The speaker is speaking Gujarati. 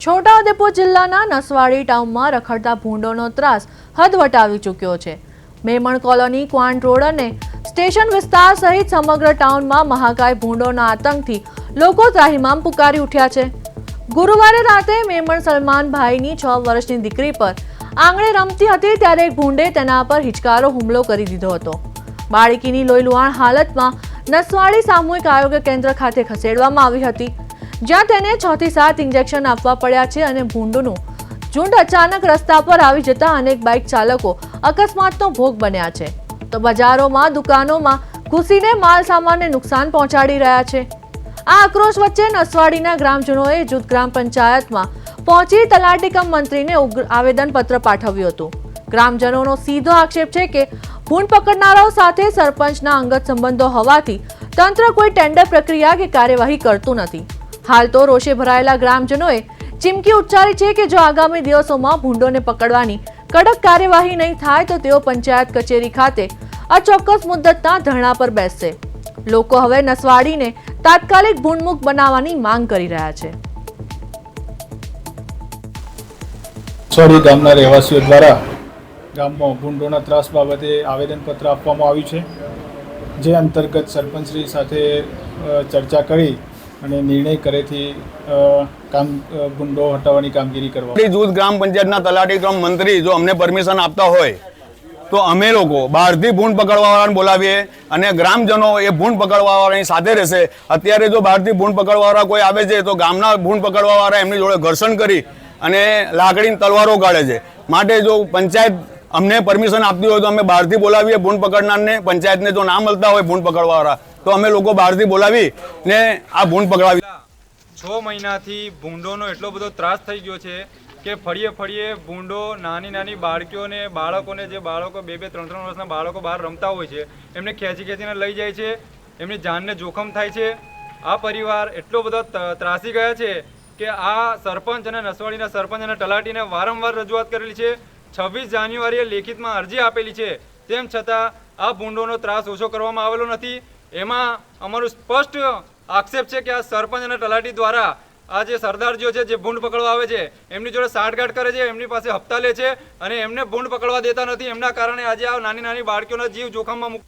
છોટાઉદેપુર જિલ્લાના નસવાડી ટાઉનમાં રખડતા ભૂંડોનો ત્રાસ હદ વટાવી ચૂક્યો છે। મેમણ કોલોની, ક્વાંટ રોડ અને સ્ટેશન વિસ્તાર સહિત સમગ્ર ટાઉનમાં મહાકાય ભૂંડોના આતંકથી લોકો ત્રાહિમામ પુકારી ઉઠ્યા છે। ગુરુવારે રાતે મેમણ સલમાનભાઈની 6 વર્ષની દીકરી પર આંગણે રમતી હતી ત્યારે એક ભૂંડે તેના પર હિચકારો હુમલો કરી દીધો હતો। બાળકીની લોહીલુહાણ હાલતમાં નસવાડી સામૂહિક આરોગ્ય કેન્દ્ર ખાતે ખસેડવામાં આવી હતી, જ્યાં તેને 6 થી 7 ઇન્જેક્શન આપવા પડ્યા છે અને ભૂંડનું ઝુંડ અચાનક રસ્તા પર આવી જતા અનેક બાઇક ચાલકો અકસ્માતનો ભોગ બન્યા છે તો બજારોમાં, દુકાનોમાં ઘૂસીને માલ સામાનને નુકસાન પહોંચાડી રહ્યા છે। આ આક્રોશ વચ્ચે નસવાડીના ગ્રામજનોએ જૂથ ગ્રામ પંચાયતમાં પહોંચી તલાટી કમ મંત્રીને આવેદનપત્ર પાઠવ્યું હતું। ગ્રામજનોનો સીધો આક્ષેપ છે કે ભૂંડ પકડનારાઓ સાથે સરપંચના અંગત સંબંધો હોવાથી તંત્ર કોઈ ટેન્ડર પ્રક્રિયા કે કાર્યવાહી કરતું નથી। હાલ તો રોષે ભરાયેલા ગ્રામજનોએ ચીમકી ઉચ્ચારી છે કે જો આગામી દિવસોમાં ભૂંડોને પકડવાની કડક કાર્યવાહી નહીં થાય તો તેઓ પંચાયત કચેરી ખાતે અચોક્કસ મુદ્દતના ધરણા પર બેસશે। લોકો હવે નસવાડીને તાત્કાલિક ભૂંડમુક્ત બનાવવાની માંગ કરી રહ્યા છે। નસવાડી ગામના રહેવાસીઓ દ્વારા ગામમાં ભૂંડોના ત્રાસ બાબતે આવેદનપત્ર આપવામાં આવ્યું છે, જે અંતર્ગત સરપંચશ્રી સાથે ચર્ચા કરી અને નિર્ણય કરેથી ભૂંડો હટાવવાની કામગીરી કરવા જૂથ ગ્રામ પંચાયતના તલાટી ક્રમ મંત્રી જો અમને પરમિશન આપતા હોય તો અમે લોકો બહારથી ભૂંડ પકડવાવાળાને બોલાવીએ અને ગ્રામજનો એ ભૂંડ પકડવાવાળાની સાથે રહેશે। અત્યારે જો બહારથી ભૂંડ પકડવાવાળા કોઈ આવે છે તો ગામના ભૂંડ પકડવાવાળા એમની જોડે ઘર્ષણ કરી અને લાકડીની તલવારો કાઢે છે। માટે જો પંચાયત અમને પરમિશન આપતી હોય તો અમે બહારથી બોલાવીએ ભૂંડ પકડનારને। પંચાયતને જો ના મળતા હોય ભૂંડ પકડવાવાળા તો અમે લોકો બહારથી બોલાવી ને આ ભૂંડ પકડાવી। 6 મહિનાથી ભૂંડોનો એટલો બધો ત્રાસ થઈ ગયો છે કે ફળીએ ફળીએ ભૂંડો નાની બાળકીઓને બાળકોને જે બાળકો 2-2, 3-3 વર્ષના બાળકો બહાર રમતા હોય છે એમને ખેંચીને લઈ જાય છે, એમની જાનને જોખમ થાય છે। આ પરિવાર એટલો બધો ત્રાસી ગયા છે કે આ સરપંચ અને નસવાડીના સરપંચ અને તલાટીને વારંવાર રજૂઆત કરેલી છે। 26 જાન્યુઆરીએ લેખિતમાં અરજી આપેલી છે, તેમ છતાં આ ભૂંડોનો ત્રાસ ઓછો કરવામાં આવેલો નથી। એમાં અમારું સ્પષ્ટ આક્ષેપ છે કે આ સરપંચ અને તલાટી દ્વારા આ જે સરદારજીઓ છે જે ભૂંડ પકડવા આવે છે એમની જોડે સાંઠગાંઠ કરે છે, એમની પાસે હપ્તા લે છે અને એમને ભૂંડ પકડવા દેતા નથી। એમના કારણે આજે આ નાની બાળકીઓના જીવ જોખમમાં